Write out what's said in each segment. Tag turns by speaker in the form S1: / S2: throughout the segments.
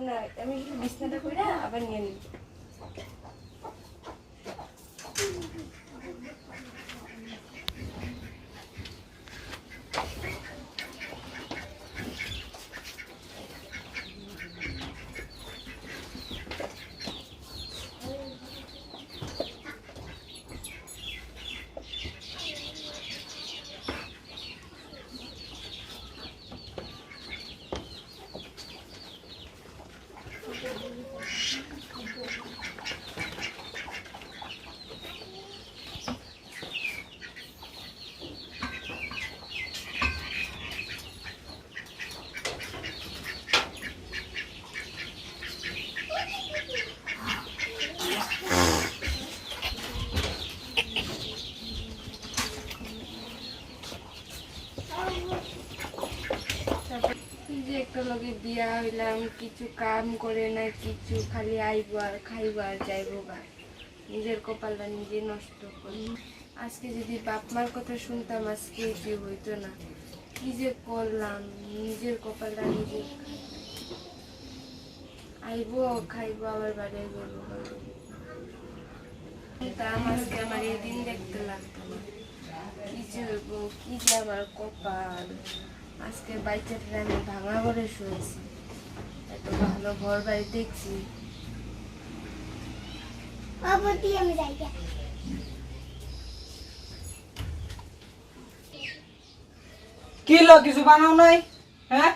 S1: না আমি বিছনাটা করে আবার নিয়ে নিব। একটা লগে বিয়া হইলাম, কিছু কাম করে না, কিছু খালি আইব আর খাইব আর যাইব গা। নিজের কপালটা নিজে নষ্ট করি। আজকে যদি বাপ মার কথা শুনতাম আজকে কি হইতো না। কি যে করলাম, নিজের কপালটা নিজে আইব খাইব আবার বাড়ি গেল। আজকে আমার এই দিন দেখতে লাগতো না। কি যে হইব, কি যে আমার কপাল। আজকে বাচ্চাটা আমি ভাঙা ঘরে শুয়েছি, এত ভালো ঘর বাড়ি দেখছি।
S2: কি লো কিছু বানাও নাই? হ্যাঁ,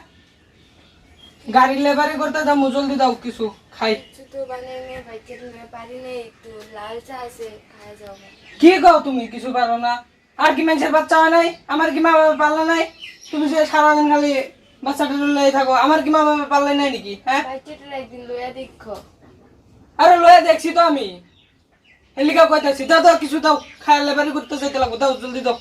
S2: গাড়ি লেবারি করতে যাবো, জলদি দাও কিছু খাই।
S1: কিছু তো বানাই না, বাচ্চাটা পারি না, একটু লাল চা আছে খাওয়া যাবো।
S2: কি কও তুমি কিছু পারো না? আর কি মানুষের বাচ্চা হয় নাই? আমার কি মা বাবা পাল্লা নাই? তুমি যে সারাদিন খালি বাচ্চাটা লয়ে থাকো, আমার কি মা বাবা পাল্লাই নাই নাকি? হ্যাঁ,
S1: বাচ্চাটা একদিন লইয়া দেখো।
S2: আরে লয়ে দেখছি তো আমি, এলিকা কইতাছি। দাও দাও কিছু দাও, খায় লেবারি করতে যাইতে লাগবো, দাও জলদি দাও।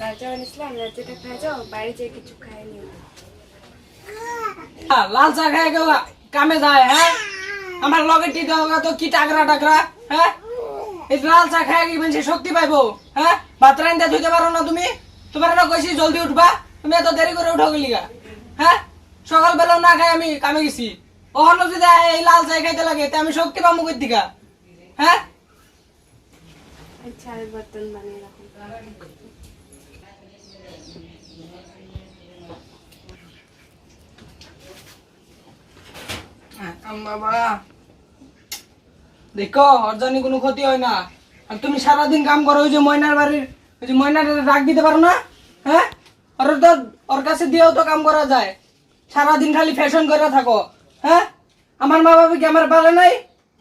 S1: লাল চা বানিয়েছিলাম, লাল চাটা খাওয়া যাও, বাইরে যেয়ে কিছু খাই নিও।
S2: লাল চা খায় গেল কামে যায়? হ্যাঁ, আমার লগে টি দেওয়া তো কি টাকরা টাকরা। হ্যাঁ, এই লাল চা খায় কি মানুষ শক্তি পাইবো? হ্যাঁ, ভাত রাইন্দা ধুইতে পারো না তুমি? তোমার না কইছি জলদি উঠবা, তুমি এত দেরি করে উঠো গেলিগা? হ্যাঁ, সকালবেলাও না খাই আমি কামে গেছি, ওখানে যদি এই লাল চা খাইতে লাগে তা আমি শক্তি পাবো কই দিকা? হ্যাঁ,
S1: আচ্ছা, বর্তন বানিয়ে রাখো।
S2: বাবা দেখো, ওর জানি কোনো ক্ষতি হয় না। আর তুমি সারাদিন কাম করো, ওই যে ময়নার বাড়ির ওই যে ময়নার রাখ দিতে পারো না? হ্যাঁ, ওর তো ওর কাছে দিয়েও তো কাম করা যায়। সারাদিন খালি ফ্যাশন করে থাকো। হ্যাঁ, আমার মা বাবা কি আমার ভালো নাই?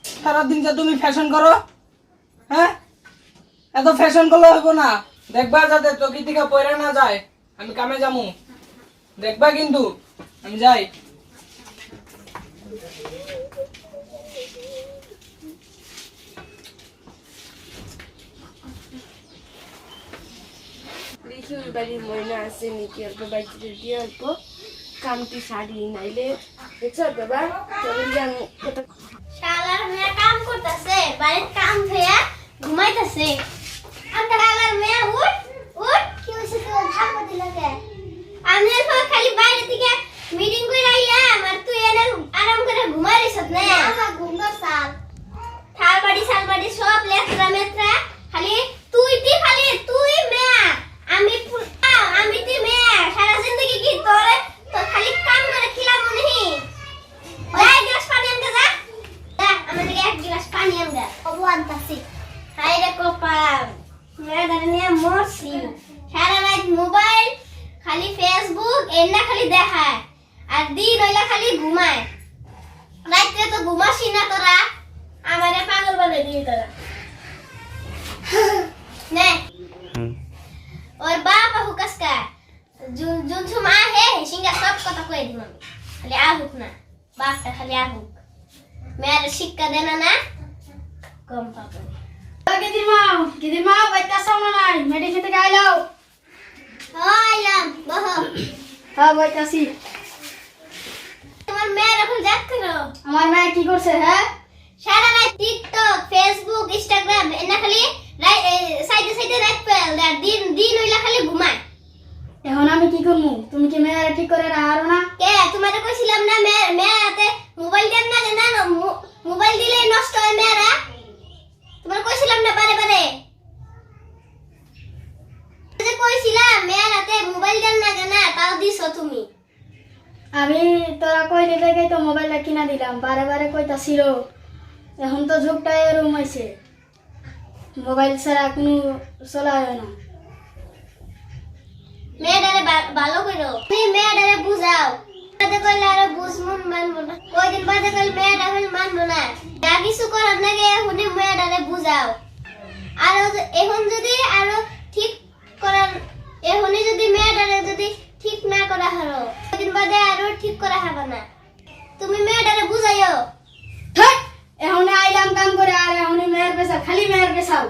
S2: সারাদিন যে তুমি ফ্যাশন করো। হ্যাঁ, এত ফ্যাশন করলে হইব না। দেখবা যাতে চকি থেকে পয়রা না যায়। আমি কামে যামু, দেখবা কিন্তু। আমি যাই।
S1: দেখি ওই বাড়ির ময়না আছে নাকি, অল্প বাচ্চাদের দিয়ে অল্প কামটি সারি, নাইলে দেখছো বাবা চলে যান।
S3: শালার মেয়ে কাম করতেছে, বাড়ির কাম হইয়া ঘুমাইতেছে। আমরা শালার মেয়ে উঠ উঠ, কি হইছে তোর ধাক্কা দিলা কে? আমি খালি বাইরে থেকে মিটিং কইরা আইলাম আর তুই এনে আরাম করে ঘুমাই রিসত না? আমার ঘুমটা সাল শালবাড়ি সব লেত্রা মেত্রা, খালি তুই মেয়ে, আমি তুই মেয়ে, সারা জিন্দগি কি তোরে তো খালি কাম করে খিলাম মনে। এক গ্লাস পানি আনতে যা, আমাদের এক গ্লাস পানি আনতে কবু আনতাছি। হাই রে কপাল, মেয়েদের নিয়ে মরছি। সারা রাত মোবাইল, খালি ফেসবুক এন্না খালি দেখায়, আর দিন হইলা খালি ঘুমায়। রাতে তো ঘুমাসি না তোরা, আমারে পাগল বানাই দিই তোরা। নে ওর বাবা হুকাসকা জুন ছুমা হে সিঙ্গা সব কথা কই দিম, খালি আহুক না, বাপটা খালি আহুক। মেয়ের শিক্ষা দেনা না কম পাবে।
S4: গিদির মা বাইতে আসাও না নাই মেডিকেল থেকে আইলাও
S3: আইলাম বহ
S4: হ্যাঁ বাইতে আসি
S3: তোমার মেয়ের এখন যাক কেন
S4: আমার মেয়ে কি করছে হ্যাঁ
S3: সারা রাত টিকটক ফেসবুক ইনস্টাগ্রাম এনা খালি সাইডে সাইডে রাত পেল দিন দিন হইলা খালি ঘুমায়
S4: এখন আমি কি করবো তুমি কি মেয়েরা ঠিক করে রাখো না
S3: কে তোমারে কইছিলাম না মেয়ের হাতে মোবাইল দেন না জানো মোবাইল দিলে নষ্ট হয় মেয়েরা তোমার কইছিলাম না বারে বারে যে কইছিলাম মেয়ের হাতে মোবাইল দেন না জানা তাও দিছো তুমি
S4: আমি তোরা কইলে দেখেই তো মোবাইলটা কিনা দিলাম বারে বারে কইতাছিল এখন তো যুগটা এরকম হয়েছে মোবাইল ছাড়া কোনো চলা হয় না
S3: মেয়েটারে ভালো করো তুমি মেয়েটারে বুঝাও বাদে কইলে আর বুঝমুন মানবো না কয়দিন বাদে কইলে মেয়েটা হইল মানবো না যা কিছু করার নাকি এখনই মেয়েটারে বুঝাও আর এখন যদি আরো ঠিক করার এখনই যদি মেয়েটারে যদি ঠিক না করা হলো কয়দিন বাদে আরো ঠিক করা হবে না তুমি মেয়েটারে বুঝাইও
S4: এখন আইলাম কাম করে আর এখন মেয়ের পেশা খালি মেয়ের পেশাও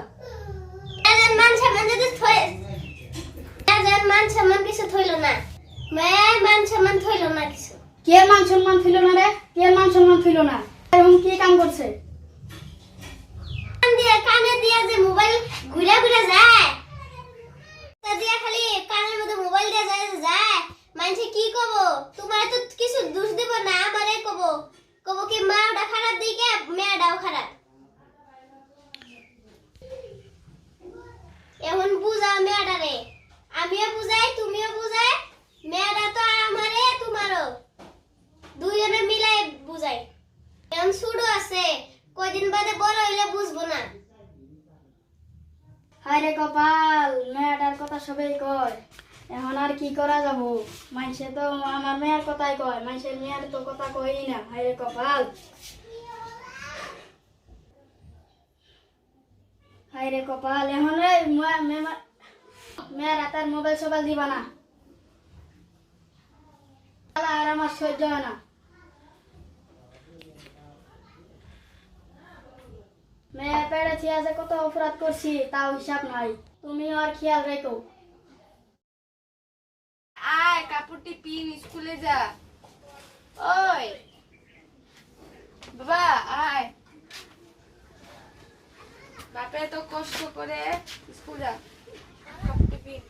S3: এজন মান সম্মান যদি এজন মান সম্মান কিছু থইল না মেয়ের মান সম্মান থইল না কিছু
S4: কে মান সম্মান ছিল না রে কে মান সম্মান ছিল না এখন কি কাম করছে
S3: কানে দিয়া যে মোবাইল ঘুরে ঘুরে যায় তা দিয়া খালি কানের মধ্যে মোবাইল দিয়া যায় মানুষে কি কব তোমার তো কিছু দোষ দিব না আমারে কব কি মাটা খারাপ দিকে মেয়েটাও খারাপ এখন বুঝাও মেয়েটারে আমিও বুঝাই তুমিও বুঝাই মেয়েটা তো আমারে তোমারও দুইজনে মিলাই বুঝাই এখন ছোট আছে কয়দিন বাদে বড় হইলে বুঝবো না
S4: হায় রে কপাল মেয়েটার কথা সবাই কয় এখন আর কি করা যাব মানুষে তো আমার মেয়ের কথাই কয় মানুষের মেয়ের তো কথা কয়ই না হায় রে কপাল হায় রে কপাল এখন রে মেয়ের হাতের মোবাইল সোবাইল দিবা না আর আমার সহ্য হয় না মেয়ে পেড়েছি আছে কত অপরাধ করছি তাও হিসাব নাই তুমি আর খেয়াল রেখো
S1: আয় কাপড়টি পিন স্কুলে যা ওই বাবা আয় বাপে তো কষ্ট করে স্কুল যা কাপড়টি পিন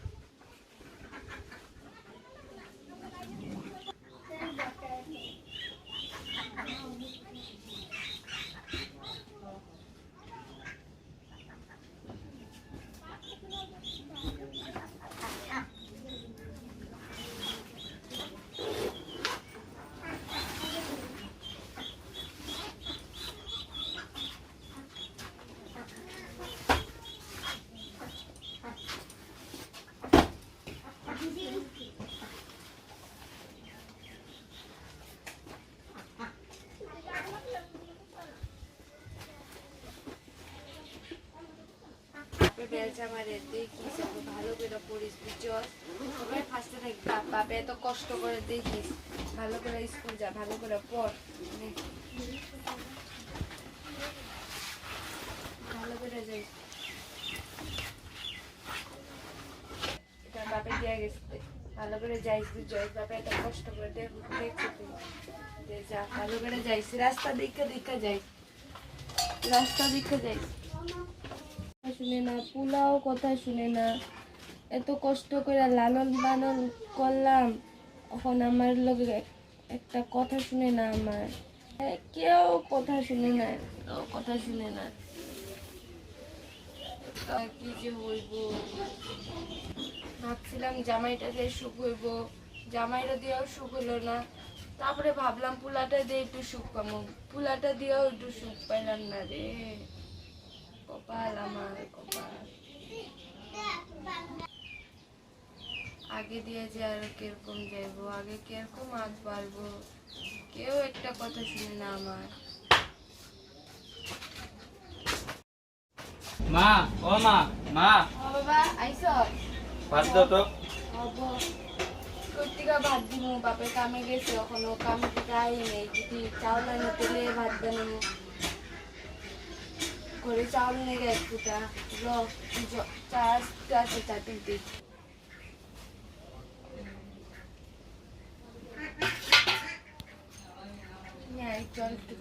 S1: বেলচা মারে দেখিস ভালো করে পড়িস বুঝছস সবাই ফার্স্টে থাকবি বাপে এত কষ্ট করে দেখিস ভালো করে স্কুল যা ভালো করে পড় ভালো করে যাই এটা বাপে দিয়ে গেছে ভালো করে যাইস বুঝছস বাপে এত কষ্ট করে দেখছি তুই যা ভালো করে যাইস রাস্তা দেখে যাইস রাস্তা দেখে যাইস শুনে না পোলাও কথা শুনে না এত কষ্ট করে লালন পালন করলাম এখন আমার লোকে একটা কথা শুনে না আমার কেউ কথা শুনে না কথা শুনে না কি যে হইব ভাবছিলাম জামাইটা দিয়ে সুখ হইব জামাইটা দিয়েও সুখ হলো না তারপরে ভাবলাম পোলাটা দিয়ে একটু সুখ পাবো পোলাটা দিয়েও একটু সুখ পাইলাম না রে কপাল আমার কপাল আগে দিয়ে যে আরো কিরকম যাইবো আগে কিরকম আগ বাড়বো কেউ একটা কথা শুনে না আমার
S2: মা ও মা মা
S1: ও বাবা আইসো
S2: ভাত দাও তো
S1: কর্তিকা ভাত দিব বাপে কামে গেছে এখনো কাম থেকে আই নেই যদি চাউল আনি তেলে ভাত বানাবো ঘরে চাউল নেই এক ফুটা চা আছে চা তুলতে চল একটু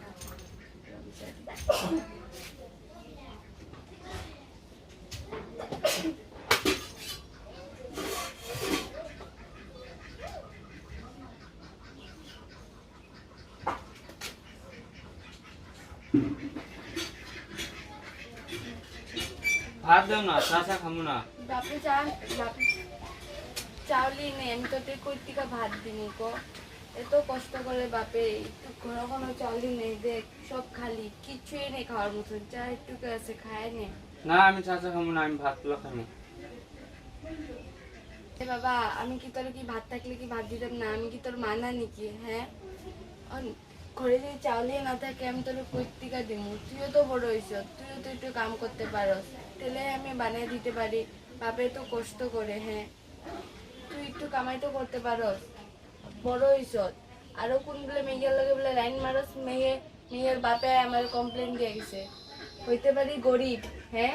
S5: ভাত দাও না, চা চা খামো না।
S1: বাপে চাউলই নেই, আমি তো কই থেকে ভাত দিনি গো। এত কষ্ট করে বাপে একটু কোনো চাউলই নেই, দেখ সব খালি, কিছুই নেই খাওয়ার মতন। চা একটু আছে খায় নে।
S5: না আমি চা চা খামো না, আমি ভাত গুলো খামো।
S1: বাবা আমি কি তোর কি ভাত থাকলে কি ভাত দিতাম না? আমি কি তোর মানা নাকি? হ্যাঁ, ঘরে যদি চাউলই না থাকে আমি তোর কই থেকে দিব? তুইও তো বড় হইছ, তুইও তো একটু কাম করতে পারস, তাহলে আমি বানিয়ে দিতে পারি। বাপে তো কষ্ট করে, হ্যাঁ তুই একটু কামাই তো করতে পারস, বড় হইছ। আরো কোন বলে মেয়ের লগে বলে লাইন মারস, মেয়ের বাপে আমার কমপ্লেন দিয়ে গেছে। হইতে পারি গরিব, হ্যাঁ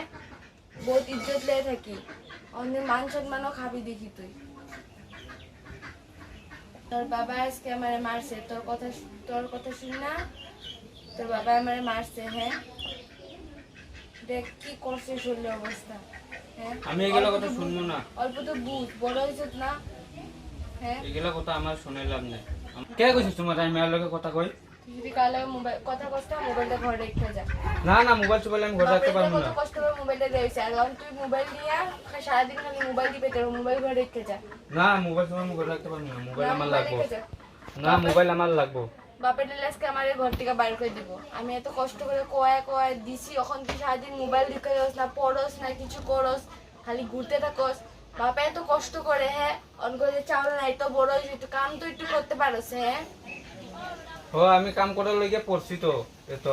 S1: বহুত ইজ্জত লেগে থাকি, অন্য মান সম্মানও খাবি দেখি তুই। তোর বাবা আজকে আমারে মারছে, তোর কথা শুন না, তোর বাবা আমারে মারছে। হ্যাঁ দেখ কি করছে শরীর অবস্থা। হ্যাঁ
S5: আমি এগুলো কথা শুনবো না।
S1: অল্প তো বুঝ, বড় হয়েছ না। হ্যাঁ
S5: এগুলো কথা আমার শুনে লাভ নাই। কে কইছিস তোমার আমি মেয়ের লগে কথা কই?
S1: তুই যদি কালে মোবাইল কথা কষ্ট মোবাইলটা ঘরে রেখে যা।
S5: না না, মোবাইল চোবাইলে আমি ঘরে রাখতে পারবো
S1: কত
S5: না।
S1: কষ্ট করে মোবাইলটা দিয়েছে, আর এখন তুই মোবাইল নিয়ে সারাদিন খালি মোবাইল দিবে, তোর মোবাইল ঘরে রেখে যা।
S5: না মোবাইল চোবাই আমি ঘরে রাখতে পারবো না, মোবাইল
S1: না,
S5: আমার
S1: মোবাইল
S5: লাগবো।
S1: রেখে যা।
S5: না মোবাইল আমার লাগবো।
S1: বাপের আজকে আমার ঘর থেকে বাইর করে দিব। আমি এত কষ্ট করে কয় দিছি, এখন তুই সারাদিন মোবাইল দিকে যাস না, পড়স না, কিছু করস, খালি ঘুরতে থাকস। বাপা এত কষ্ট করে, হ্যাঁ অন করে চাউল নাই তো বড় হয়েছে, একটু কাম তো একটু করতে পারস। হ্যাঁ
S5: ও আমি কাম করার লইগে পড়ছি তো, এত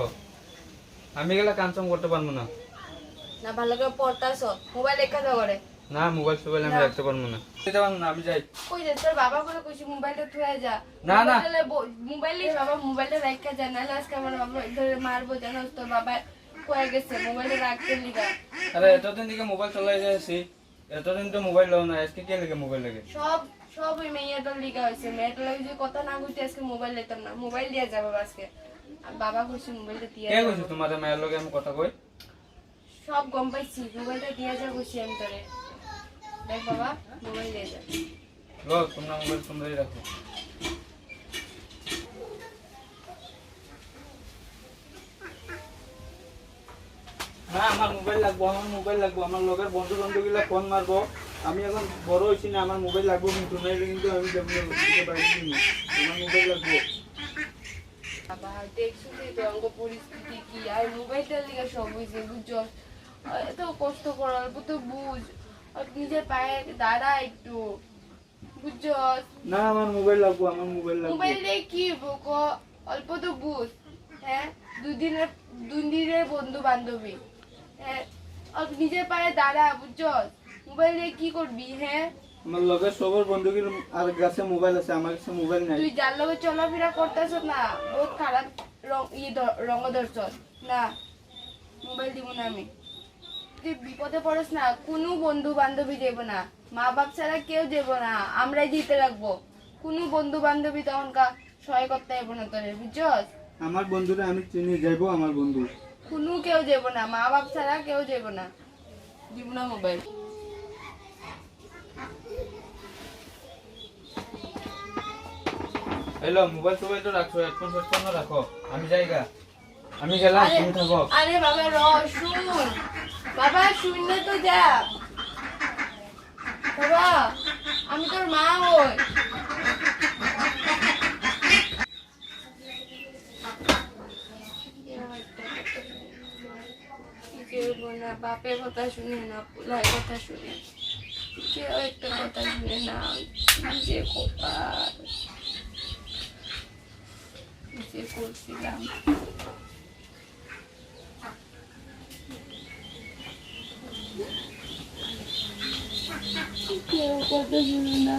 S5: আমি এগুলা কাম চাম করতে পারবো না।
S1: না ভালো করে পড়তাস, মোবাইল রেখে দাও ঘরে।
S5: না মোবাইল চোবাইলে আমি রাখতে পারবো না, দিতে পারবো না, আমি যাই।
S1: কই যে তোর বাবা করে কইছি মোবাইলটা থুয়ে যা।
S5: না, না।
S1: মোবাইলে বাবা মোবাইলটা রেখে যা, নাহলে আজকে আমার বাবা ধরে মারবো, জানোস তোর বাবা কয়ে গেছে মোবাইলটা রাখতে লিগা।
S5: আরে এতদিন থেকে মোবাইল চলাই যাচ্ছি, এতদিন তো মোবাইল লো না, আজকে কে লেগে মোবাইল লাগে?
S1: সব ওই মেয়েটার লিগা হয়েছে। মেয়েটার লাগে যদি কথা না কইতে আজকে মোবাইল নিতাম না, মোবাইল দিয়ে যাবো আজকে। আর বাবা কইছে মোবাইলটা দিয়ে
S5: কে
S1: যাবো।
S5: কইছিস তোমার মেয়ের লগে আমি কথা কই?
S1: সব গম পাইছি, মোবাইলটা দিয়ে যা কইছি আমি তোরে। দেখ বাবা মোবাইল দিয়ে যা।
S5: লো তোমরা মোবাইল তোমরাই রাখো। না আমার মোবাইল লাগবো, আমার মোবাইল লাগবো। আমার লগের বন্ধু বান্ধবীরা ফোন মারবো, আমি এখন বড় হয়েছি না, আমার মোবাইল লাগবো কিন্তু, নাইলে কিন্তু আমি আমার মোবাইল লাগবো।
S1: বাবা দেখছো তো অঙ্গ পরিস্থিতি কি, আর মোবাইলটার লিগে সব হয়েছে বুঝছো। এত কষ্ট করার অল্প তো বুঝ, আর নিজের পায়ে দাঁড়া একটু বুঝছো।
S5: না আমার মোবাইল লাগবো, আমার মোবাইল লাগবো।
S1: মোবাইল দিয়ে কি বকো, অল্প তো বুঝ। হ্যাঁ দুদিনের বন্ধু বান্ধবী, হ্যাঁ অল্প নিজের পায়ে দাঁড়া বুঝছো। মোবাইল দিয়ে কি করবি? হ্যাঁ
S5: আমার লগের সবার বন্ধুদের আর কাছে মোবাইল আছে, আমার কাছে মোবাইল নাই।
S1: তুই যার লগে চলাফেরা করতেছ না, বহুত খারাপ রঙ ধরছ না, মোবাইল দিব না আমি। তুই বিপদে পড়স না, কোনো বন্ধু বান্ধবী দেব না, মা বাপ ছাড়া কেউ দেব না, আমরাই দিতে লাগবো। কোনো বন্ধু বান্ধবী তখনকার সহায় করতে হইব না তোরে বুঝছস।
S5: আমার বন্ধুরা আমি চিনি, যাইবো আমার বন্ধু।
S1: কোনো কেউ দেব না, মা বাপ ছাড়া কেউ দেব না, দিব না মোবাইল।
S5: হ্যালো মোবাইল টোবাইল তো রাখো, হেডফোন ফেডফোন রাখো, আমি যাইগা, আমি গেলাম, তুমি থাকো।
S1: আরে বাবা শুন, বাবা শুনলে তো যা। বাবা আমি তোর মা হই। না বাপের কথা শুনে না, পোলার কথা শুনে, কেউ একটা কথা শুনে না। যে কপাল যে করছিলাম, কেউ কথা শুনে না।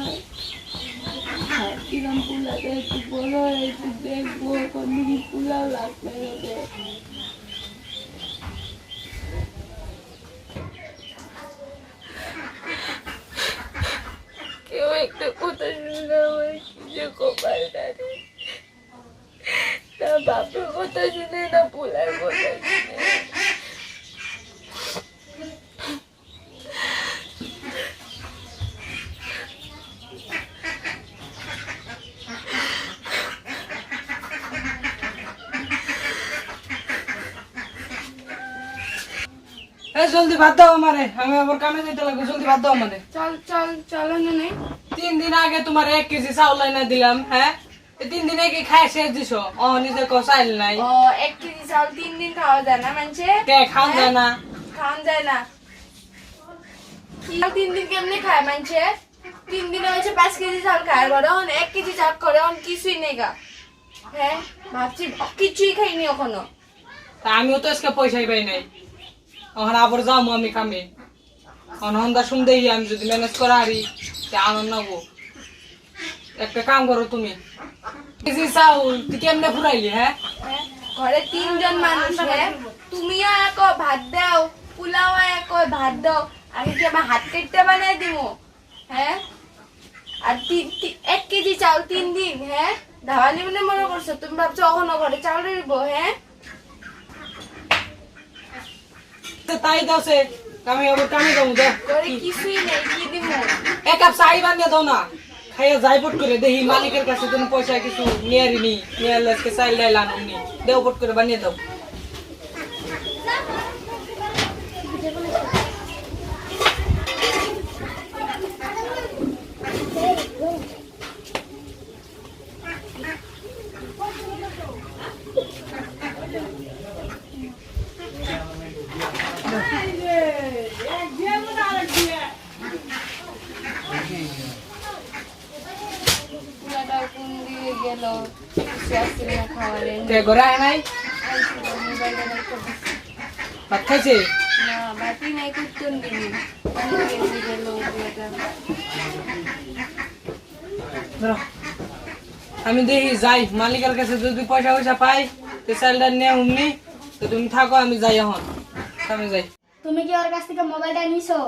S1: ভাবছিলাম পোলাটা একটু বড় হয়, একটু দেখবো কোনদিন পোলাও লাগবে ওদের। একটা কথা শুনে আমার কি যে কপালটা রে। না বাপের কথা শুনে না পোলার কথা শুনে।
S2: জলদি ভাত দাও আমারে, আমি আবার কামে যেতে লাগবে, জলদি ভাত দাও আমারে।
S1: চলো না নেই
S2: 3 দিন আগে তোমার 1 কেজি চাউল না দিলাম, হ্যাঁ? এই 3 দিনে কি খাই শেষ দিছো? ও নিজে কসাইল নাই।
S1: ও 1 কেজি চাল 3 দিন খাওয়া যায় না মানুষে?
S2: কে খাওয়া যায় না?
S1: খাওয়া যায় না। 3 দিন কেমনে খায় মানুষে? 3 দিনে হচ্ছে 5 কেজি চাল খায়, বড় 1 কেজি চাল করে কিছুই নেই গা। হ্যাঁ ভাবছি কিছুই খাইনি এখনো।
S2: তা আমিও তো আজকে পয়সাই পাই নাই, এখন আবার যাবো আমি কামে। অনহন্দা শুনতে আমি যদি ম্যানেজ করা হারি আনন্দ নাবো। একটা কাম করো তুমি, কেজি চাউল তুই কেমনে ফুরাইলি? হ্যাঁ,
S1: হ্যাঁ? ঘরে 3 জন মানুষ, হ্যাঁ? তুমিও এক ভাত দাও, পোলাও এক ভাত দাও, আমি কি আমার হাত কেটে বানাই দিব? হ্যাঁ আর 1 কেজি চাউল 3 দিন, হ্যাঁ ধাওয়ালি মনে মনে করছো? তুমি ভাবছো অহনো ঘরে চাউল দিব? হ্যাঁ
S2: তো তাই দাও সে, আমি আবার কামে যাবো। দাও
S1: ঘরে কিছুই নেই, কি দিব?
S2: 1 কাপ চাই বানিয়ে দাও না, খাইয়া যাই পট করে দেখি মালিকের কাছে তুমি পয়সা কিছু নিয়ে আরিনি, নিয়ে আনলে আজকে চাইল ডাইল আনুনি, দেও পট করে বানিয়ে দাও।
S1: পোলাটা কোন দিকে গেল? কিছু আসছে না খাওয়ারে।
S2: কে ঘরে আয় নাই?
S1: মোবাইলটা রাখতে দিছি।
S2: ভাত খাইছে?
S1: না বাতি নাই, কুত্তন দিনি কোন দিকে গেল পোলাটা।
S2: ধরো, আমি দেখি যাই মালিকের কাছে, যদি পয়সা পয়সা পাই তো চাইলটা নিয়ে উমনি, তো তুমি থাকো, আমি যাই এখন আমি যাই।
S4: তুমি কি ওর কাছ থেকে মোবাইলটা নিছো?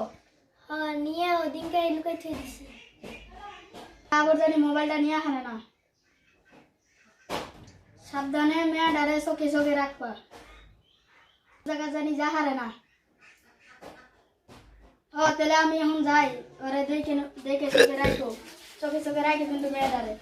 S3: হ্যাঁ নিয়ে ওদিনকে লুকাই থই দিছি।
S4: আবার জানি মোবাইলটা নিয়ে হারে না। সাবধানে মেয়া ডারে চোখে চোখে রাখবা, জায়গা জানি যা হারে না। তাহলে আমি এখন যাই, ওরে দেখে দেখে চোখে রাখো, চোখে চোখে রাখে কিন্তু মেয়া ডারে।